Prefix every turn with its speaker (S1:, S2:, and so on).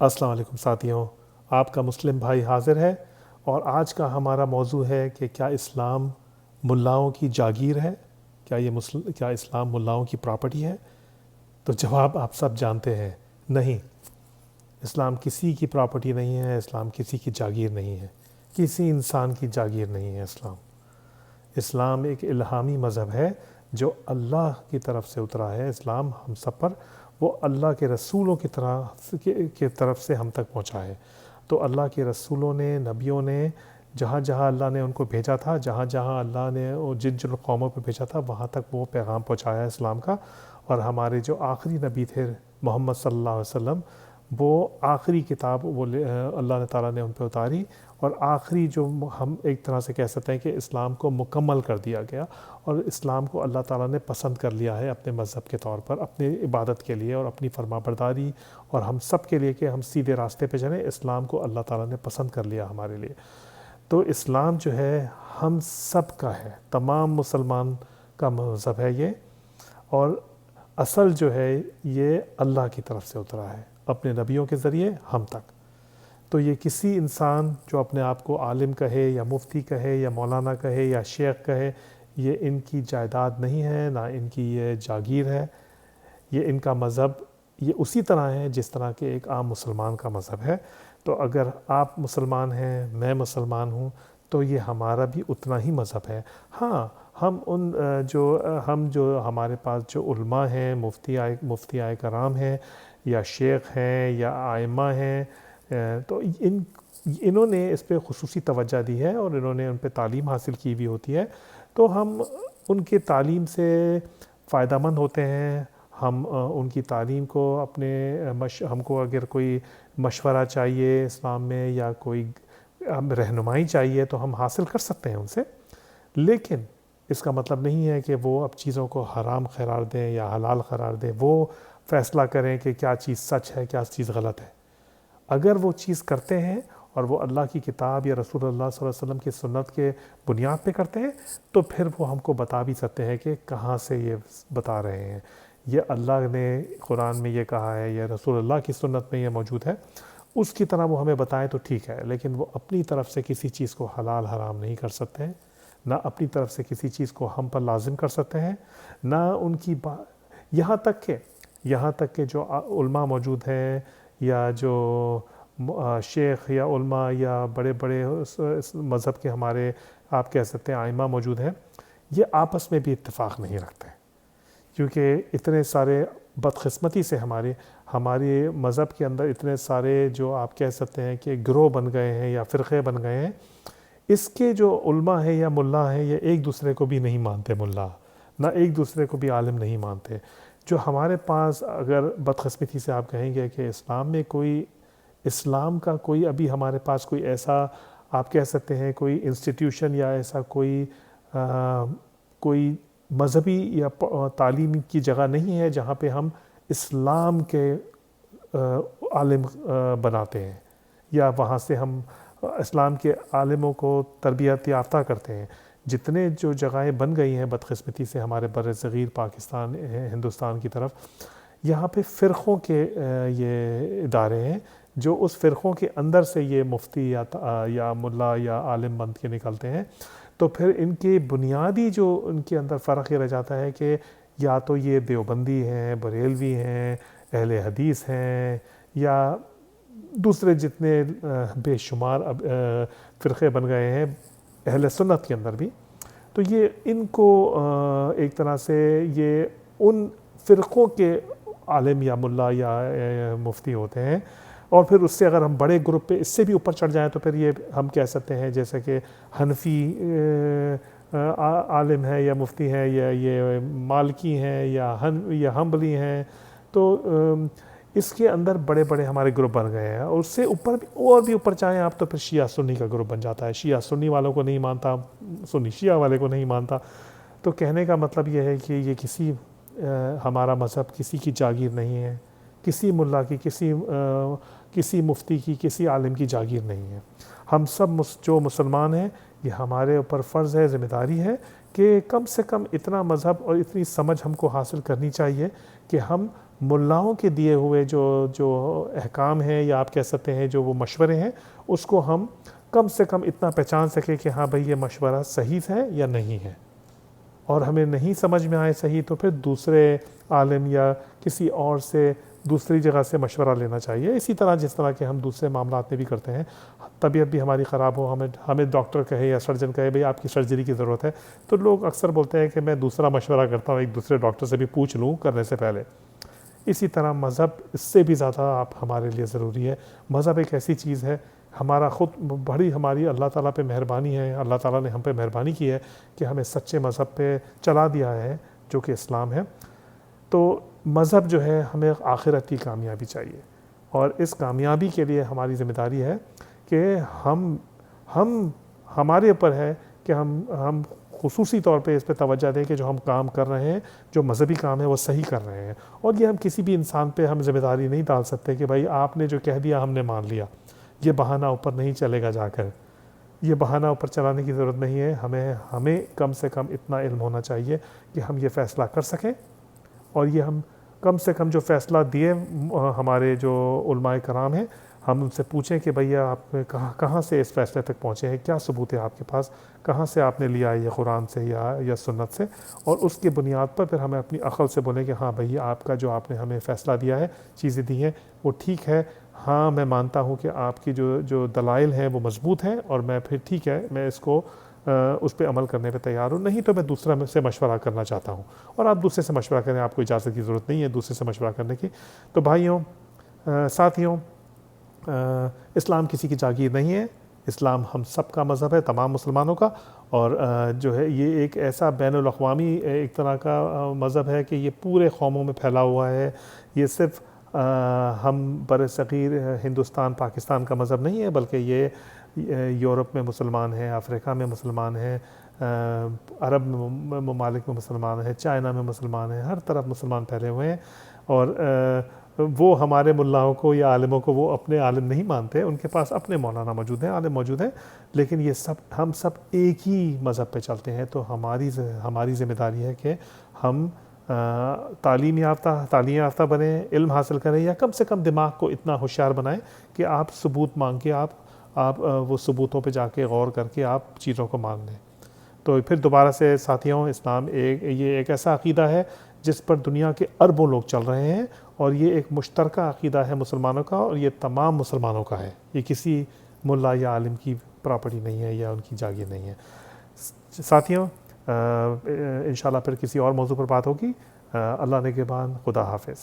S1: السلام علیکم ساتھیوں، آپ کا مسلم بھائی حاضر ہے اور آج کا ہمارا موضوع ہے کہ کیا اسلام ملاؤں کی جاگیر ہے؟ کیا اسلام ملاؤں کی پراپرٹی ہے؟ تو جواب آپ سب جانتے ہیں، نہیں، اسلام کسی کی پراپرٹی نہیں ہے، اسلام کسی کی جاگیر نہیں ہے، کسی انسان کی جاگیر نہیں ہے۔ اسلام ایک الہامی مذہب ہے جو اللہ کی طرف سے اترا ہے۔ اسلام ہم سب پر، وہ اللہ کے رسولوں کی طرف سے ہم تک پہنچا ہے۔ تو اللہ کے رسولوں نے، نبیوں نے جہاں جہاں اللہ نے ان کو بھیجا تھا، جہاں جہاں اللہ نے جن جن قوموں پہ بھیجا تھا، وہاں تک وہ پیغام پہنچایا اسلام کا۔ اور ہمارے جو آخری نبی تھے محمد صلی اللہ علیہ وسلم، وہ آخری کتاب اللہ تعالیٰ نے ان پہ اتاری، اور آخری جو ہم ایک طرح سے کہہ سکتے ہیں کہ اسلام کو مکمل کر دیا گیا، اور اسلام کو اللہ تعالیٰ نے پسند کر لیا ہے اپنے مذہب کے طور پر، اپنی عبادت کے لیے اور اپنی فرما برداری اور ہم سب کے لیے کہ ہم سیدھے راستے پہ چلیں۔ اسلام کو اللہ تعالیٰ نے پسند کر لیا ہمارے لیے۔ تو اسلام جو ہے ہم سب کا ہے، تمام مسلمان کا مذہب ہے یہ، اور اصل جو ہے یہ اللہ کی طرف سے اترا ہے اپنے نبیوں کے ذریعے ہم تک۔ تو یہ کسی انسان جو اپنے آپ کو عالم کہے یا مفتی کہے یا مولانا کہے یا شیخ کہے، یہ ان کی جائیداد نہیں ہے، نہ ان کی یہ جاگیر ہے۔ یہ ان کا مذہب یہ اسی طرح ہے جس طرح کہ ایک عام مسلمان کا مذہب ہے۔ تو اگر آپ مسلمان ہیں، میں مسلمان ہوں، تو یہ ہمارا بھی اتنا ہی مذہب ہے۔ ہاں، ہم جو ہمارے پاس جو علماء ہیں، مفتی کرام ہیں یا شیخ ہیں یا ائمہ ہیں، تو انہوں نے اس پہ خصوصی توجہ دی ہے اور انہوں نے ان پہ تعلیم حاصل کی بھی ہوتی ہے، تو ہم ان کے تعلیم سے فائدہ مند ہوتے ہیں۔ ہم ان کی تعلیم کو ہم کو اگر کوئی مشورہ چاہیے اسلام میں یا کوئی رہنمائی چاہیے تو ہم حاصل کر سکتے ہیں ان سے، لیکن اس کا مطلب نہیں ہے کہ وہ اب چیزوں کو حرام قرار دیں یا حلال قرار دیں، وہ فیصلہ کریں کہ کیا چیز سچ ہے، کیا چیز غلط ہے۔ اگر وہ چیز کرتے ہیں اور وہ اللہ کی کتاب یا رسول اللہ صلی اللہ علیہ وسلم کی سنت کے بنیاد پہ کرتے ہیں، تو پھر وہ ہم کو بتا بھی سکتے ہیں کہ کہاں سے یہ بتا رہے ہیں۔ یہ اللہ نے قرآن میں یہ کہا ہے یا رسول اللہ کی سنت میں یہ موجود ہے، اس کی طرح وہ ہمیں بتائیں تو ٹھیک ہے، لیکن وہ اپنی طرف سے کسی چیز کو حلال حرام نہیں کر سکتے ہیں، نہ اپنی طرف سے کسی چیز کو ہم پر لازم کر سکتے ہیں، نہ ان کی یہاں تک کہ جو علماء موجود ہیں یا جو شیخ یا علماء یا بڑے بڑے مذہب کے ہمارے آپ کہہ سکتے ہیں ائمہ موجود ہیں، یہ آپس میں بھی اتفاق نہیں رکھتے، کیونکہ اتنے سارے بدقسمتی سے ہمارے مذہب کے اندر اتنے سارے جو آپ کہہ سکتے ہیں کہ گروہ بن گئے ہیں یا فرقے بن گئے ہیں، اس کے جو علماء ہیں یا ملا ہیں، یہ ایک دوسرے کو بھی نہیں مانتے ملا، نہ ایک دوسرے کو بھی عالم نہیں مانتے۔ جو ہمارے پاس اگر بدقسمتی سے آپ کہیں گے کہ اسلام کا کوئی ابھی ہمارے پاس کوئی ایسا آپ کہہ سکتے ہیں کوئی انسٹیٹیوشن یا ایسا کوئی مذہبی یا تعلیم کی جگہ نہیں ہے جہاں پہ ہم اسلام کے عالم بناتے ہیں یا وہاں سے ہم اسلام کے عالموں کو تربیت یافتہ کرتے ہیں۔ جتنے جو جگہیں بن گئی ہیں بدقسمتی سے ہمارے بر صغیر پاکستان ہندوستان کی طرف، یہاں پہ فرقوں کے یہ ادارے ہیں جو اس فرقوں کے اندر سے یہ مفتی یا ملا یا عالم بن کے نکلتے ہیں۔ تو پھر ان کے بنیادی جو ان کے اندر فرق یہ رہ جاتا ہے کہ یا تو یہ دیوبندی ہیں، بریلوی ہیں، اہل حدیث ہیں، یا دوسرے جتنے بے شمار فرقے بن گئے ہیں اہل سنت کے اندر بھی، تو یہ ان کو ایک طرح سے یہ ان فرقوں کے عالم یا ملا یا مفتی ہوتے ہیں۔ اور پھر اس سے اگر ہم بڑے گروپ پہ اس سے بھی اوپر چڑھ جائیں تو پھر یہ ہم کہہ سکتے ہیں جیسے کہ حنفی عالم ہے یا مفتی ہیں، یا یہ مالکی ہیں یا حنبلی ہیں، تو اس کے اندر بڑے بڑے ہمارے گروپ بن گئے ہیں۔ اور اس سے اوپر بھی اور بھی اوپر چاہیں آپ تو پھر شیعہ سنی کا گروپ بن جاتا ہے، شیعہ سنی والوں کو نہیں مانتا، سنی شیعہ والے کو نہیں مانتا۔ تو کہنے کا مطلب یہ ہے کہ یہ ہمارا مذہب کسی کی جاگیر نہیں ہے، کسی ملا کی، کسی مفتی کی، کسی عالم کی جاگیر نہیں ہے۔ ہم سب جو مسلمان ہیں، یہ ہمارے اوپر فرض ہے، ذمہ داری ہے کہ کم سے کم اتنا مذہب اور اتنی سمجھ ہم کو حاصل کرنی چاہیے کہ ہم ملاؤں کے دیے ہوئے جو احکام ہیں یا آپ کہہ سکتے ہیں جو وہ مشورے ہیں، اس کو ہم کم سے کم اتنا پہچان سکیں کہ ہاں بھائی یہ مشورہ صحیح ہے یا نہیں ہے، اور ہمیں نہیں سمجھ میں آئے صحیح تو پھر دوسرے عالم یا کسی اور سے دوسری جگہ سے مشورہ لینا چاہیے۔ اسی طرح جس طرح کہ ہم دوسرے معاملات میں بھی کرتے ہیں، طبیعت بھی ہماری خراب ہو، ہمیں ڈاکٹر کہے یا سرجن کہے بھئی آپ کی سرجری کی ضرورت ہے، تو لوگ اکثر بولتے ہیں کہ میں دوسرا مشورہ کرتا ہوں، ایک دوسرے ڈاکٹر سے بھی پوچھ لوں کرنے سے پہلے۔ اسی طرح مذہب اس سے بھی زیادہ آپ ہمارے لیے ضروری ہے۔ مذہب ایک ایسی چیز ہے، ہمارا خود بڑی ہماری اللہ تعالیٰ پہ مہربانی ہے، اللہ تعالیٰ نے ہم پہ مہربانی کی ہے کہ ہمیں سچے مذہب پہ چلا دیا ہے جو کہ اسلام ہے۔ تو مذہب جو ہے ہمیں آخرت کی کامیابی چاہیے، اور اس کامیابی کے لیے ہماری ذمہ داری ہے کہ ہمارے اوپر ہے کہ ہم خصوصی طور پہ اس پہ توجہ دیں کہ جو ہم کام کر رہے ہیں، جو مذہبی کام ہے وہ صحیح کر رہے ہیں۔ اور یہ ہم کسی بھی انسان پہ ہم ذمہ داری نہیں ڈال سکتے کہ بھائی آپ نے جو کہہ دیا ہم نے مان لیا، یہ بہانہ اوپر نہیں چلے گا جا کر، یہ بہانہ اوپر چلانے کی ضرورت نہیں ہے۔ ہمیں کم سے کم اتنا علم ہونا چاہیے کہ ہم یہ فیصلہ کر سکیں، اور یہ ہم کم سے کم جو فیصلہ دیے ہمارے جو علماء کرام ہیں، ہم ان سے پوچھیں کہ بھیا آپ کہاں سے اس فیصلے تک پہنچے ہیں، کیا ثبوت ہے آپ کے پاس، کہاں سے آپ نے لیا ہے یہ قرآن سے یا سنت سے، اور اس کی بنیاد پر پھر ہمیں اپنی عقل سے بولیں کہ ہاں بھئی آپ کا جو آپ نے ہمیں فیصلہ دیا ہے، چیزیں دی ہیں وہ ٹھیک ہے، ہاں میں مانتا ہوں کہ آپ کی جو دلائل ہیں وہ مضبوط ہیں، اور میں پھر ٹھیک ہے میں اس پہ عمل کرنے پہ تیار ہوں، نہیں تو میں دوسرا سے مشورہ کرنا چاہتا ہوں۔ اور آپ دوسرے سے مشورہ کریں، آپ کو اجازت کی ضرورت نہیں ہے دوسرے سے مشورہ کرنے کی۔ تو بھائیوں، ساتھیوں، اسلام کسی کی جاگیر نہیں ہے، اسلام ہم سب کا مذہب ہے، تمام مسلمانوں کا، اور جو ہے یہ ایک ایسا بین الاقوامی ایک طرح کا مذہب ہے کہ یہ پورے قوموں میں پھیلا ہوا ہے۔ یہ صرف ہم بر صغیر ہندوستان پاکستان کا مذہب نہیں ہے، بلکہ یہ یورپ میں مسلمان ہیں، افریقہ میں مسلمان ہیں، عرب ممالک میں مسلمان ہیں، چائنا میں مسلمان ہیں، ہر طرف مسلمان پھیلے ہوئے ہیں۔ اور وہ ہمارے ملاؤں کو یا عالموں کو وہ اپنے عالم نہیں مانتے، ان کے پاس اپنے مولانا موجود ہیں، عالم موجود ہیں، لیکن ہم سب ایک ہی مذہب پہ چلتے ہیں۔ تو ہماری ذمہ داری ہے کہ ہم تعلیم یافتہ بنیں، علم حاصل کریں، یا کم سے کم دماغ کو اتنا ہوشیار بنائیں کہ آپ ثبوت مانگ کے آپ وہ ثبوتوں پہ جا کے غور کر کے آپ چیزوں کو مان لیں۔ تو پھر دوبارہ سے ساتھیوں، اسلام یہ ایک ایسا عقیدہ ہے جس پر دنیا کے اربوں لوگ چل رہے ہیں، اور یہ ایک مشترکہ عقیدہ ہے مسلمانوں کا، اور یہ تمام مسلمانوں کا ہے، یہ کسی ملا یا عالم کی پراپرٹی نہیں ہے یا ان کی جاگیر نہیں ہے۔ ساتھیوں، انشاءاللہ پھر کسی اور موضوع پر بات ہوگی۔ اللہ نگہبان، خدا حافظ۔